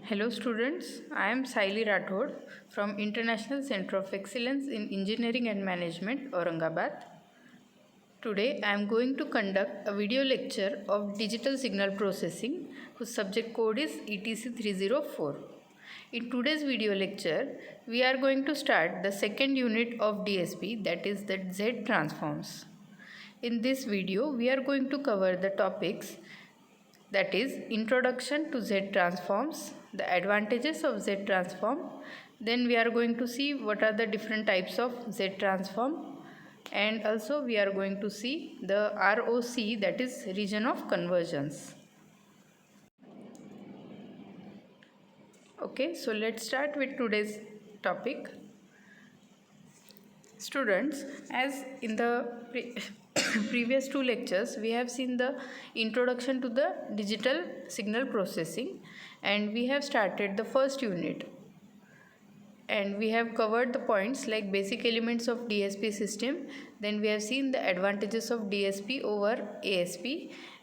Hello students, I am Saili Rathod from International Center of Excellence in Engineering and Management, Aurangabad. Today I am going to conduct a video lecture of Digital Signal Processing whose subject code is ETC 304. In today's video lecture, we are going to start the second unit of DSP, that is the Z transforms. In this video, we are going to cover the topics, that is introduction to Z transforms, the advantages of Z transform. Then we are going to see what are the different types of Z transform, and also we are going to see the ROC, that is region of convergence. Okay, so let's start with today's topic. Students, as in the previous two lectures, we have seen the introduction to the digital signal processing, and we have started the first unit, and we have covered the points like basic elements of DSP system. Then we have seen the advantages of DSP over ASP.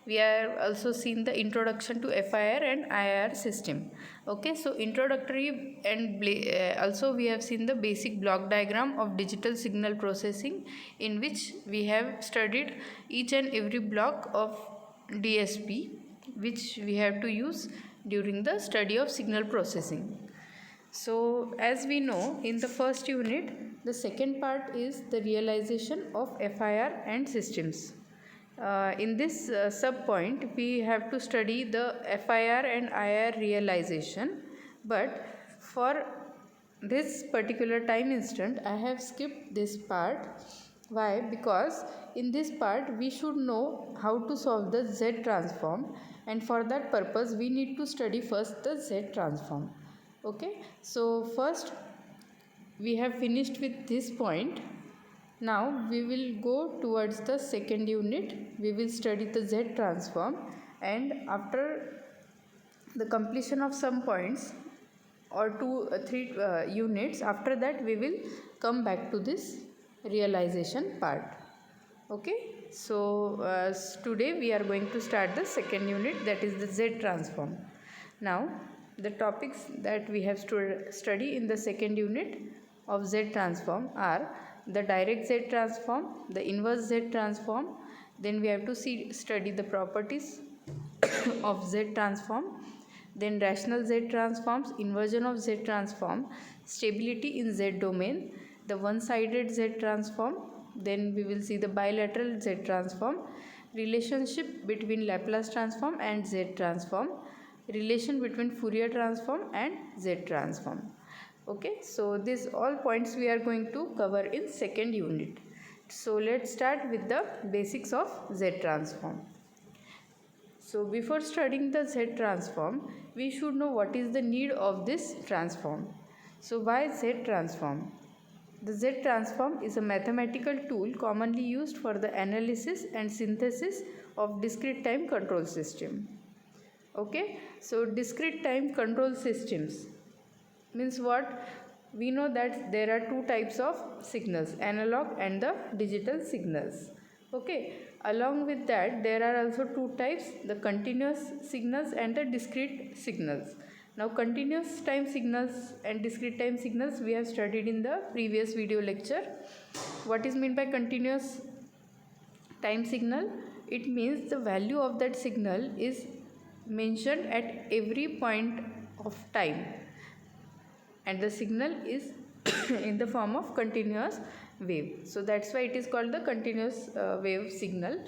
We have also seen the introduction to FIR and IR system. Okay, so introductory, and also we have seen the basic block diagram of digital signal processing, in which we have studied each and every block of DSP which we have to use during the study of signal processing. So as we know, in the first unit, the second part is the realization of FIR and systems. In this sub-point, we have to study the FIR and IR realization, but for this particular time instant, I have skipped this part. Why? Because in this part, we should know how to solve the Z transform, and for that purpose, we need to study first the Z transform. Okay, so first we have finished with this point. Now we will go towards the second unit. We will study the Z transform, and after the completion of some points or three units, after that we will come back to this realization part. Okay, so today we are going to start the second unit, that is the Z transform. Now the topics that we have study in the second unit of Z transform are the direct Z transform, the inverse Z transform. Then we have to study the properties of Z transform, then rational Z transforms, inversion of Z transform, stability in Z domain, the one-sided Z transform. Then we will see the bilateral Z transform, relationship between Laplace transform and Z transform, relation between Fourier transform and Z transform. Okay, so these all points we are going to cover in second unit. So let's start with the basics of Z transform. So before studying the Z transform, we should know what is the need of this transform. So why Z transform? The Z transform is a mathematical tool commonly used for the analysis and synthesis of discrete time control system. Okay, so discrete time control systems means what? We know that there are two types of signals, analog and the digital signals. Okay, along with that there are also two types, the continuous signals and the discrete signals. Now continuous time signals and discrete time signals we have studied in the previous video lecture. What is meant by continuous time signal? It means the value of that signal is mentioned at every point of time, and the signal is in the form of continuous wave. So that's why it is called the continuous wave signal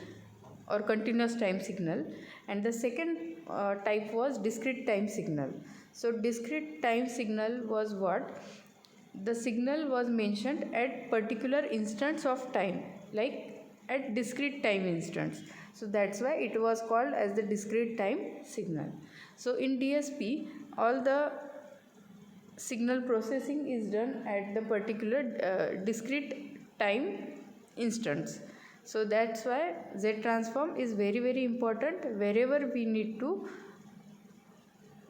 or continuous time signal. And the second type was discrete time signal. So discrete time signal was what? The signal was mentioned at particular instants of time, like at discrete time instants. So that's why it was called as the discrete time signal. So in DSP, all the signal processing is done at the particular discrete time instants. So that's why Z transform is very important wherever we need to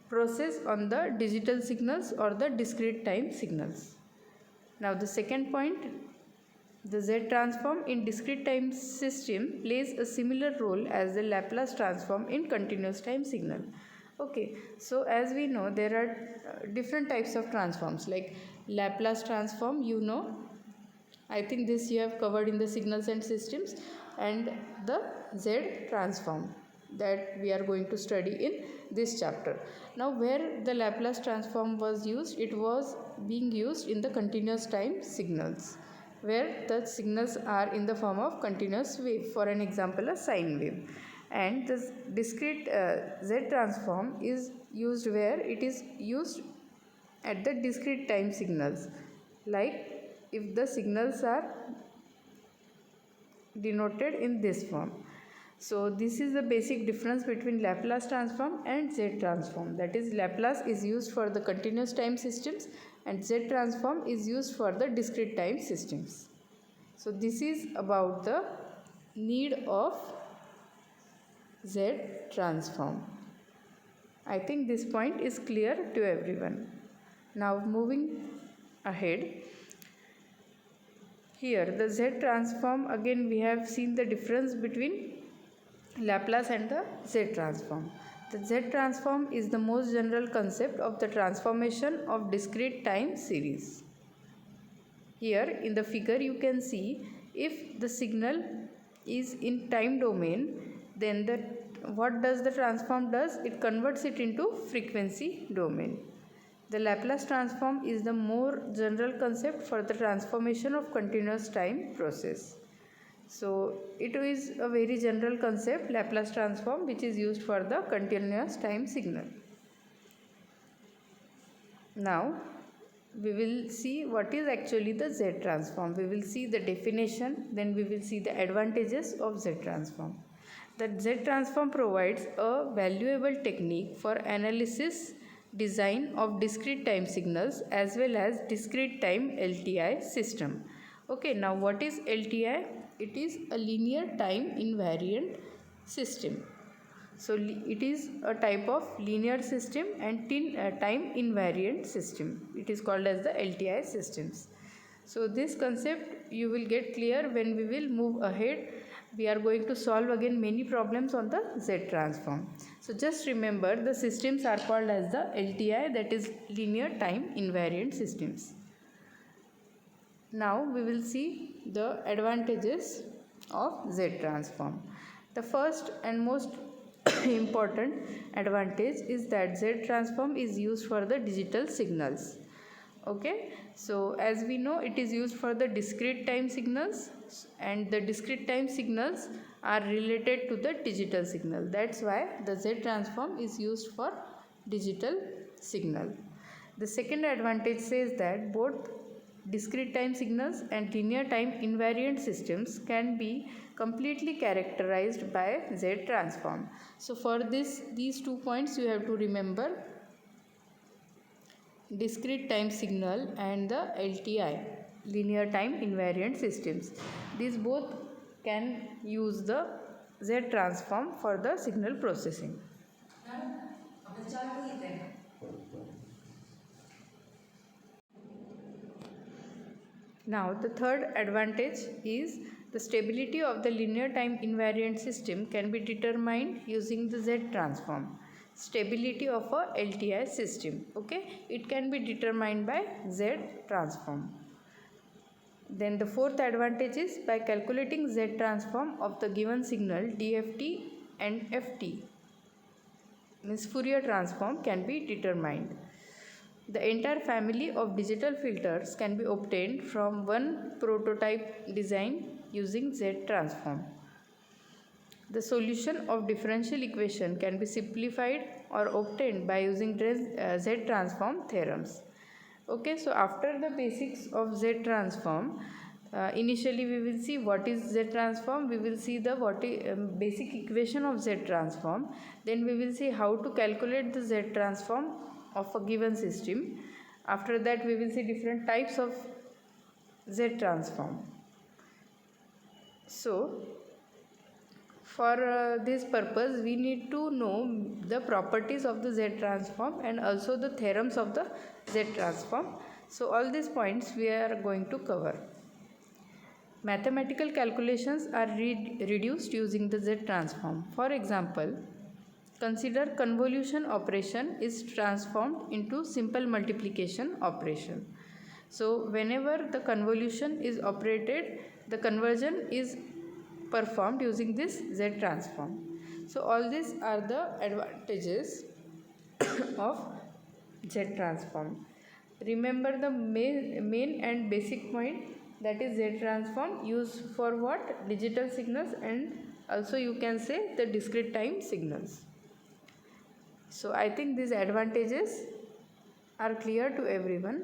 process on the digital signals or the discrete time signals. Now the second point, the Z transform in discrete time system plays a similar role as the Laplace transform in continuous time signal. Okay, so as we know, there are different types of transforms like Laplace transform, you know, I think this you have covered in the signals and systems, and the Z transform that we are going to study in this chapter. Now, where the Laplace transform was used, it was being used in the continuous time signals, where the signals are in the form of continuous wave, for an example, a sine wave. And the discrete Z transform is used where it is used at the discrete time signals, like if the signals are denoted in this form. So this is the basic difference between Laplace transform and Z transform. That is, Laplace is used for the continuous time systems and Z transform is used for the discrete time systems. So this is about the need of Z transform. I think this point is clear to everyone. Now moving ahead, here the Z transform, again we have seen the difference between Laplace and the Z transform. The Z transform is the most general concept of the transformation of discrete time series. Here in the figure you can see, if the signal is in time domain, then what does the transform does? It converts it into frequency domain. The Laplace transform is the more general concept for the transformation of continuous time process. So it is a very general concept, Laplace transform, which is used for the continuous time signal. Now we will see what is actually the Z transform. We will see the definition, then we will see the advantages of Z transform. The Z transform provides a valuable technique for analysis, design of discrete time signals as well as discrete time LTI system. Okay, now what is LTI? It is a linear time invariant system. So it is a type of linear system and time invariant system. It is called as the LTI systems. So this concept you will get clear when we will move ahead. We are going to solve again many problems on the Z transform. So just remember, the systems are called as the LTI, that is linear time invariant systems. Now we will see the advantages of Z transform. The first and most important advantage is that Z transform is used for the digital signals. Okay, so as we know, it is used for the discrete time signals, and the discrete time signals are related to the digital signal. That's why the Z transform is used for digital signal. The second advantage says that both discrete time signals and linear time invariant systems can be completely characterized by Z transform. So for these 2 points you have to remember: discrete time signal and the LTI, linear time invariant systems. These both can use the Z transform for the signal processing. Now the third advantage is the stability of the linear time invariant system can be determined using the Z transform. Stability of a LTI system, okay, it can be determined by Z transform. Then the fourth advantage is by calculating Z transform of the given signal, DFT and FT, means Fourier transform, can be determined. The entire family of digital filters can be obtained from one prototype design using Z transform. The solution of differential equation can be simplified or obtained by using Z transform theorems. Okay, so after the basics of Z transform, initially we will see what is Z transform, we will see the basic equation of Z transform, then we will see how to calculate the Z transform of a given system. After that we will see different types of Z transform. So for this purpose we need to know the properties of the Z transform and also the theorems of the Z transform. So all these points we are going to cover. Mathematical calculations are reduced using the Z transform. For example, consider convolution operation is transformed into simple multiplication operation. So whenever the convolution is operated, the conversion is performed using this Z transform. So all these are the advantages of Z transform. Remember the main and basic point, that is Z transform used for what? Digital signals, and also you can say the discrete time signals. So I think these advantages are clear to everyone.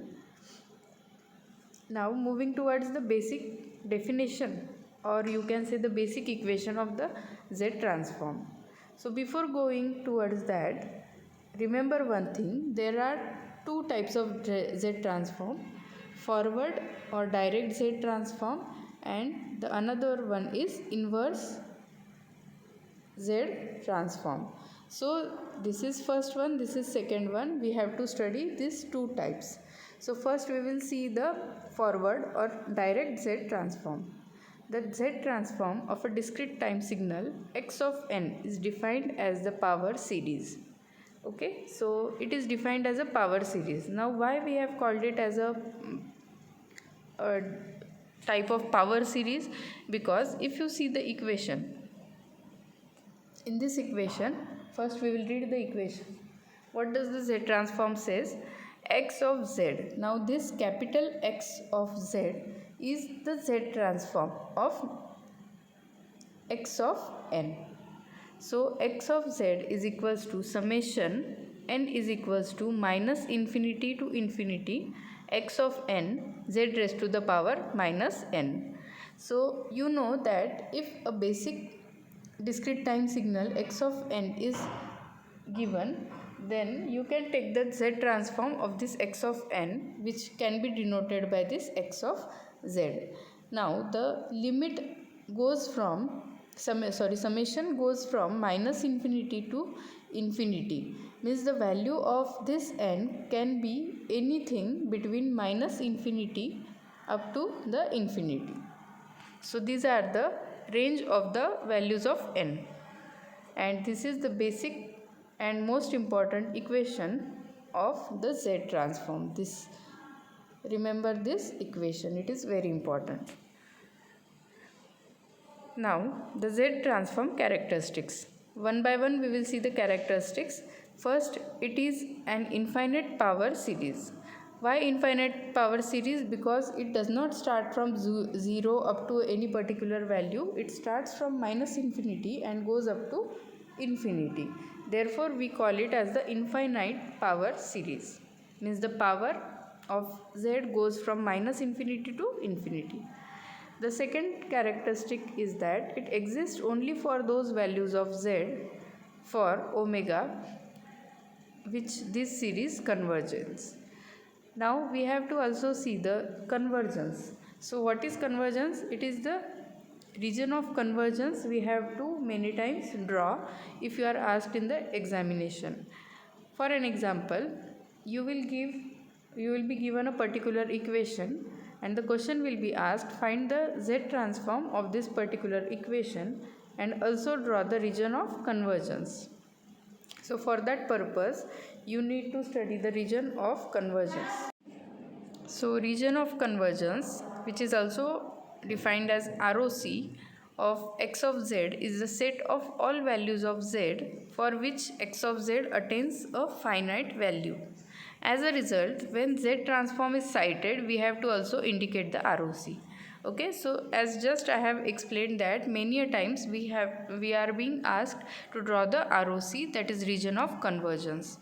Now moving towards the basic definition, or you can say the basic equation of the Z transform. So before going towards that, remember one thing, there are two types of Z transform: forward or direct Z transform, and the another one is inverse Z transform. So this is first one, this is second one. We have to study these two types. So first we will see the forward or direct Z transform. The Z transform of a discrete time signal x of n is defined as the power series. Okay, so it is defined as a power series. Now why we have called it as a type of power series? Because if you see the equation, in this equation, first we will read the equation. What does the Z transform says? X of Z. Now this capital X of Z is the Z transform of x of n. So x of Z is equals to summation n is equals to minus infinity to infinity x of n z raised to the power minus n. So you know that if a basic discrete time signal x of n is given, then you can take the Z transform of this x of n, which can be denoted by this x of z. Now the limit goes from summation goes from minus infinity to infinity, means the value of this n can be anything between minus infinity up to the infinity. So these are the range of the values of n, and this is the basic and most important equation of the Z transform. Remember this equation, it is very important. Now the Z transform characteristics. One by one we will see the characteristics. First, it is an infinite power series. Why infinite power series? Because it does not start from 0 up to any particular value. It starts from minus infinity and goes up to infinity. Therefore we call it as the infinite power series. Means the power of Z goes from minus infinity to infinity. The second characteristic is that it exists only for those values of Z for omega which this series converges. Now we have to also see the convergence. So what is convergence? It is the region of convergence we have to many times draw if you are asked in the examination. For an example, you will be given a particular equation, and the question will be asked, find the Z transform of this particular equation and also draw the region of convergence. So for that purpose you need to study the region of convergence. So region of convergence, which is also defined as ROC of x of z, is the set of all values of z for which x of z attains a finite value. As a result, when Z transform is cited, we have to also indicate the ROC. Okay, so as just I have explained that many a times we are being asked to draw the ROC, that is region of convergence.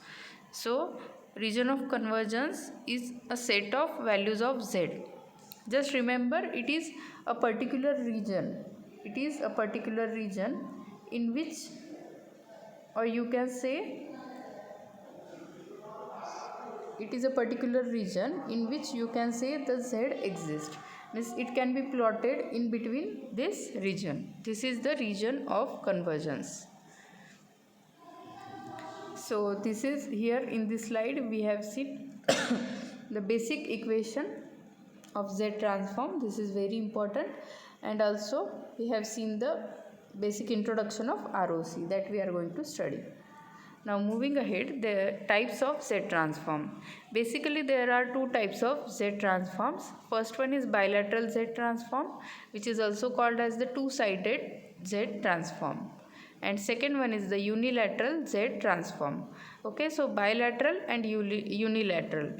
So region of convergence is a set of values of Z. Just remember, it is a particular region. It is a particular region in which, or you can say, it is a particular region in which you can say the Z exists. Means it can be plotted in between this region. This is the region of convergence. So this is here in this slide we have seen the basic equation of Z transform. This is very important, and also we have seen the basic introduction of ROC that we are going to study. Now moving ahead, the types of Z transform. Basically there are two types of Z transforms. First one is bilateral Z transform, which is also called as the two-sided Z transform. And second one is the unilateral Z transform. Okay, so bilateral and unilateral,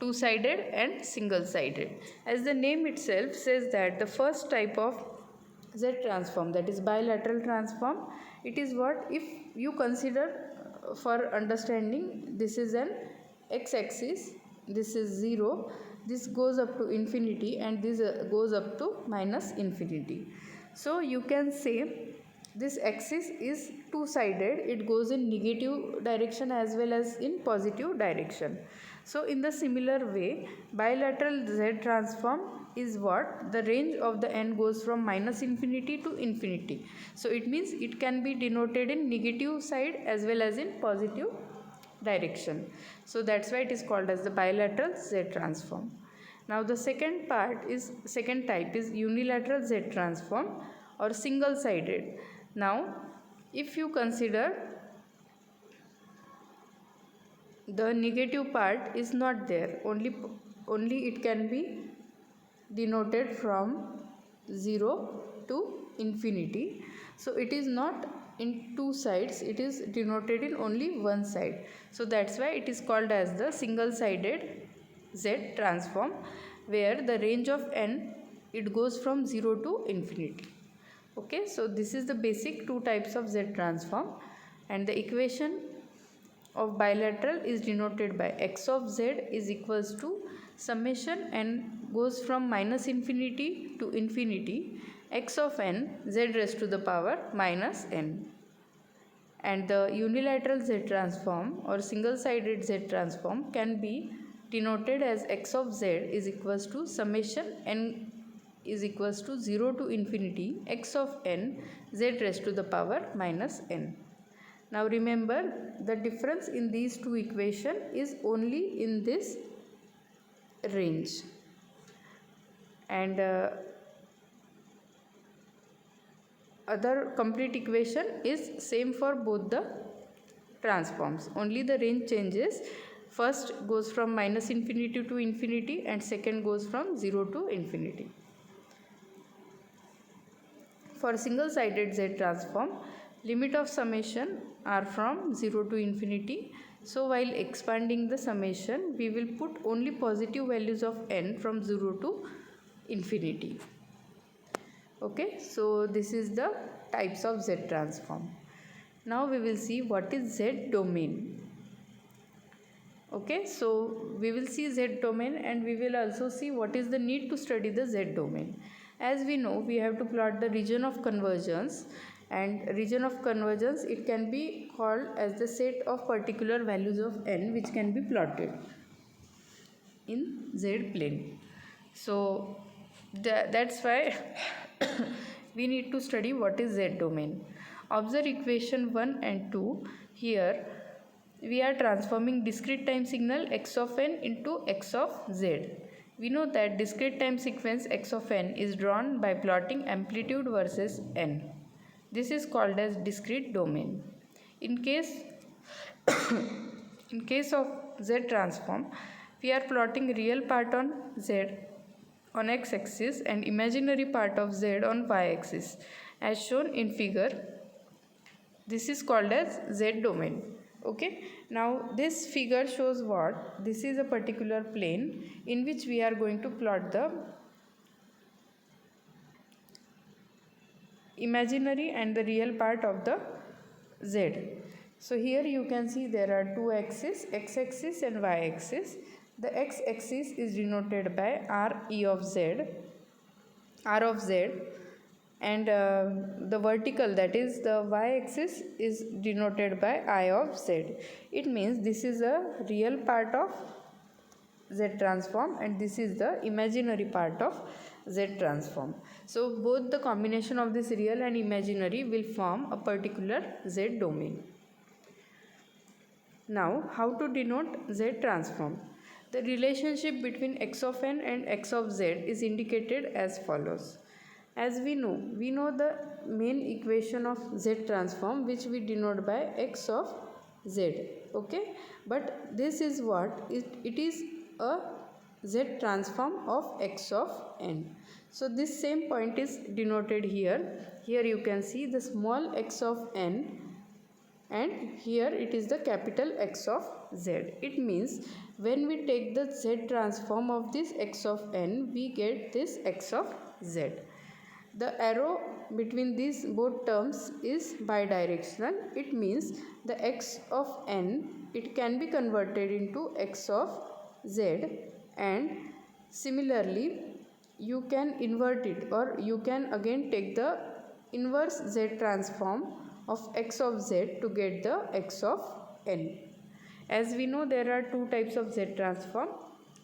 two-sided and single-sided. As the name itself says that the first type of Z transform, that is bilateral transform, it is what if you consider for understanding, this is an x-axis, this is 0, this goes up to infinity and this goes up to minus infinity. So you can say this axis is two-sided, it goes in negative direction as well as in positive direction. So in the similar way, bilateral Z transform is what the range of the n goes from minus infinity to infinity. So it means it can be denoted in negative side as well as in positive direction. So that's why it is called as the bilateral Z transform. Now the second type is unilateral Z transform or single sided. Now if you consider the negative part is not there, only it can be denoted from 0 to infinity. So it is not in two sides, it is denoted in only one side. So that's why it is called as the single sided Z transform, where the range of n, it goes from 0 to infinity. Okay, so this is the basic two types of Z transform, and the equation of bilateral is denoted by x of z is equals to summation n goes from minus infinity to infinity x of n z raised to the power minus n. And the unilateral Z transform or single sided Z transform can be denoted as x of z is equals to summation n is equals to 0 to infinity x of n z raised to the power minus n. Now remember, the difference in these two equations is only in this range, and other complete equation is same for both the transforms, only the range changes. First goes from minus infinity to infinity and second goes from 0 to infinity. For single sided Z transform, limit of summation are from 0 to infinity. So while expanding the summation, we will put only positive values of n from 0 to infinity. Okay, so this is the types of Z transform. Now we will see what is Z domain. Okay, so we will see Z domain and we will also see what is the need to study the Z domain. As we know, we have to plot the region of convergence, and region of convergence, it can be called as the set of particular values of n which can be plotted in Z plane. So that's why we need to study what is Z domain. Observe equation 1 and 2. Here we are transforming discrete time signal x of n into x of z. We know that discrete time sequence x of n is drawn by plotting amplitude versus n. This is called as discrete domain. In case of Z transform, we are plotting real part on Z on x-axis and imaginary part of Z on y-axis, as shown in figure. This is called as Z domain. Okay, now this figure shows what? This is a particular plane in which we are going to plot the imaginary and the real part of the Z. So here you can see there are two axes, x-axis and y-axis. The x-axis is denoted by r of z, and the vertical, that is the y-axis, is denoted by I of z. It means this is a real part of Z transform and this is the imaginary part of Z transform. So both the combination of this real and imaginary will form a particular Z domain. Now how to denote Z transform? The relationship between x of n and x of z is indicated as follows. As we know the main equation of Z transform, which we denote by x of z. Okay, but this is what it is a z transform of x of n. So this same point is denoted here. Here you can see the small x of n, and here it is the capital X of z. It means when we take the z transform of this x of n, we get this x of z. The arrow between these both terms is bidirectional. It means the x of n, it can be converted into x of z, and similarly you can invert it, or you can again take the inverse z transform of x of z to get the x of n. As we know, there are two types of z transform,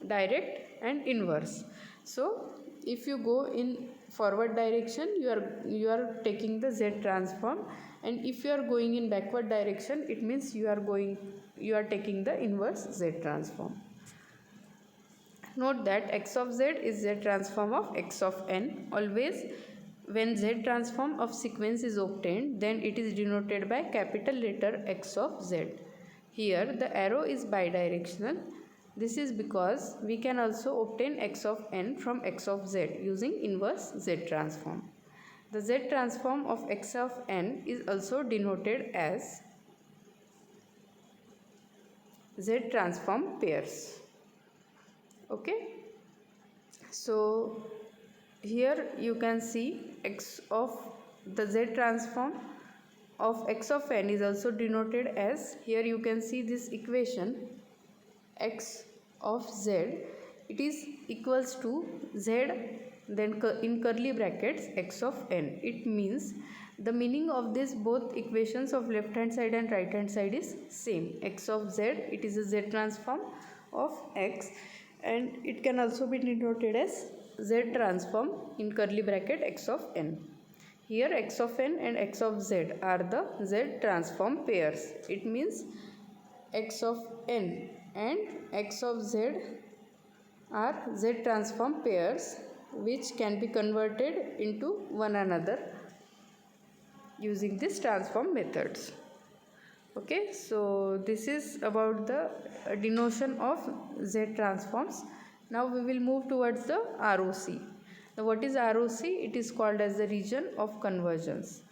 direct and inverse. So if you go in forward direction, you are taking the z transform, and if you are going in backward direction, it means you are taking the inverse z transform. Note that x of z is z transform of x of n. Always when z transform of sequence is obtained, then it is denoted by capital letter X of z. Here the arrow is bidirectional. This is because we can also obtain x of n from x of z using inverse z transform. The z transform of x of n is also denoted as z transform pairs. Okay, so here you can see x of the z transform of x of n is also denoted as, here you can see this equation x of z, it is equals to z then in curly brackets x of n. It means the meaning of this both equations of left hand side and right hand side is same. X of z, it is a z transform of x, and it can also be denoted as z transform in curly bracket x of n. Here x of n and x of z are the z transform pairs. It means x of n and x of z are z transform pairs which can be converted into one another using this transform methods. Okay, so this is about the denotion of z transforms. Now we will move towards the ROC. Now what is ROC? It is called as the region of convergence.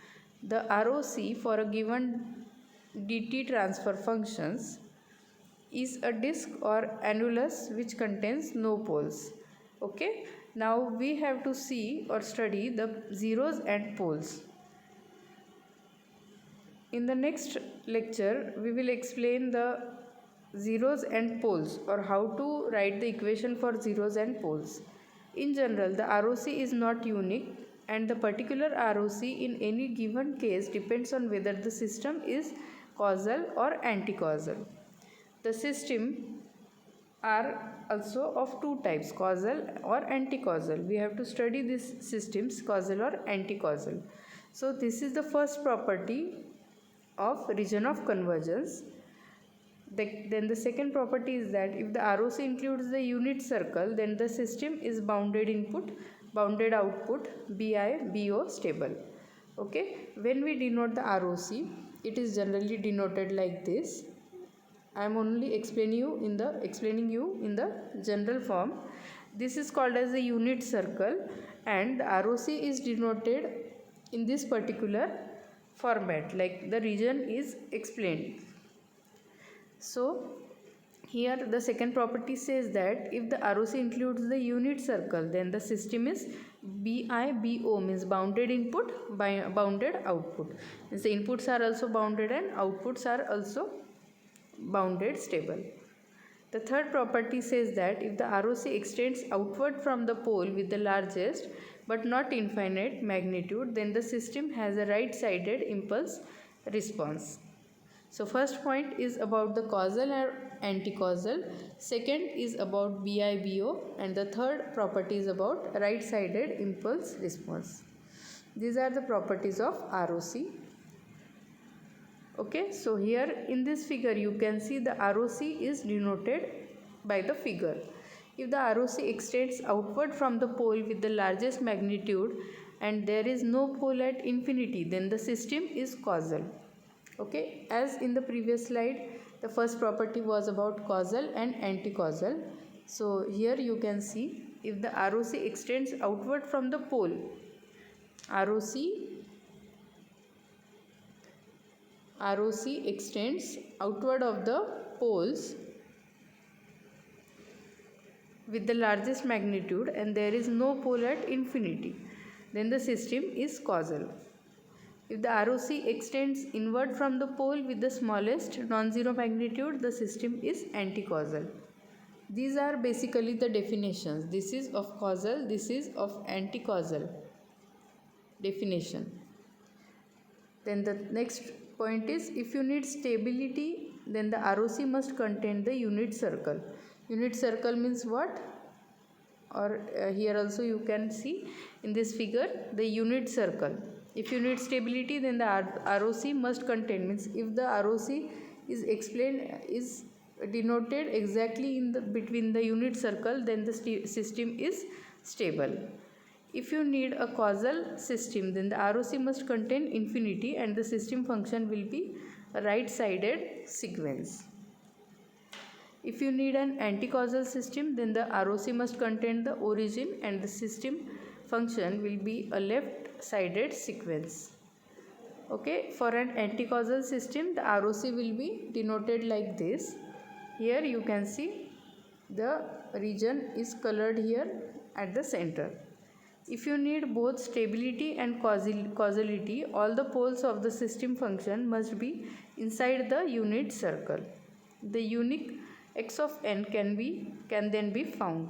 The ROC for a given dt transfer functions is a disk or annulus which contains no poles. Okay, now we have to see or study the zeros and poles. In the next lecture, we will explain the zeros and poles, or how to write the equation for zeros and poles. In general, the ROC is not unique, and the particular ROC in any given case depends on whether the system is causal or anti-causal. The system are also of two types, causal or anti-causal. We have to study these systems, causal or anti-causal. So this is the first property of region of convergence. Then the second property is that if the ROC includes the unit circle, then the system is bounded input, bounded output, BI, BO stable. Okay, when we denote the ROC, it is generally denoted like this. I am only explaining you in the general form. This is called as the unit circle, and the ROC is denoted in this particular format, like the region is explained. So here the second property says that if the ROC includes the unit circle, then the system is BIBO, means bounded input by bounded output. Means the inputs are also bounded and outputs are also bounded stable. The third property says that if the ROC extends outward from the pole with the largest but not infinite magnitude, then the system has a right-sided impulse response. So first point is about the causal or anti-causal, second is about BIBO, and the third property is about right-sided impulse response. These are the properties of ROC. Okay, so here in this figure you can see the ROC is denoted by the figure. If the ROC extends outward from the pole with the largest magnitude and there is no pole at infinity, then the system is causal. Okay, as in the previous slide, the first property was about causal and anti-causal. So here you can see, if the ROC extends outward from the pole, ROC extends outward of the poles with the largest magnitude and there is no pole at infinity, then the system is causal. If the ROC extends inward from the pole with the smallest non-zero magnitude, the system is anti-causal. These are basically the definitions. This is of causal, this is of anti-causal definition. Then the next point is, if you need stability, then the ROC must contain the unit circle. Unit circle means what? Or here also you can see in this figure the unit circle. If you need stability, then the ROC must contain, means if the ROC is denoted exactly in the between the unit circle, then the system is stable. If you need a causal system, then the ROC must contain infinity and the system function will be a right-sided sequence. If you need an anti-causal system, then the ROC must contain the origin and the system function will be a left-sided sequence. Okay, for an anti-causal system, the ROC will be denoted like this. Here you can see the region is colored here at the center. If you need both stability and causality, all the poles of the system function must be inside the unit circle. The unique x of n can then be found.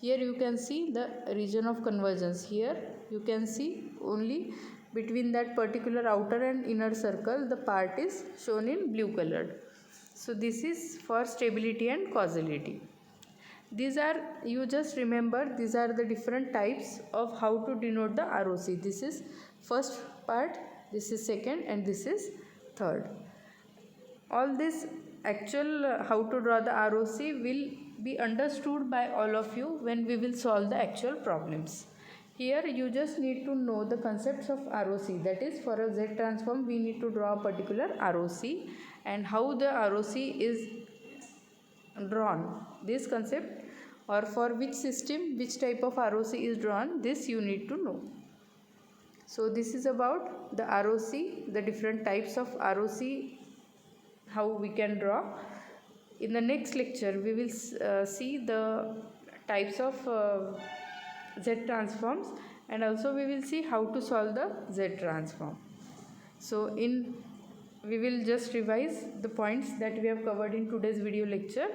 Here you can see the region of convergence. Here you can see only between that particular outer and inner circle the part is shown in blue colored. So this is for stability and causality. These are, you just remember, these are the different types of how to denote the ROC. This is first part, this is second, and this is third. All this actual how to draw the ROC will be understood by all of you when we will solve the actual problems. Here you just need to know the concepts of ROC, that is for a Z transform we need to draw a particular ROC and how the ROC is drawn. This concept, or for which system which type of ROC is drawn, this you need to know. So this is about the ROC, the different types of ROC, how we can draw. In the next lecture we will see the types of Z transforms and also we will see how to solve the Z transform. So we will just revise the points that we have covered in today's video lecture.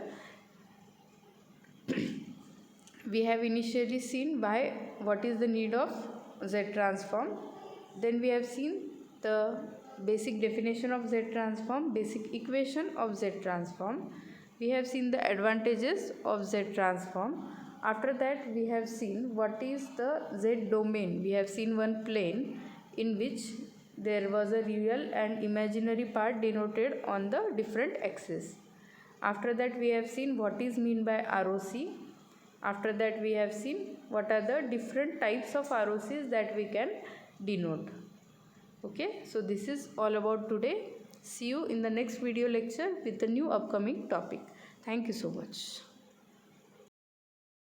We have initially seen what is the need of Z transform. Then we have seen the basic definition of Z transform, basic equation of Z transform. We have seen the advantages of Z transform. After that we have seen what is the Z domain. We have seen one plane in which there was a real and imaginary part denoted on the different axes. After that we have seen what is meant by ROC. After that we have seen what are the different types of ROCs that we can denote. Okay, so this is all about today. See you in the next video lecture with the new upcoming topic. Thank you so much.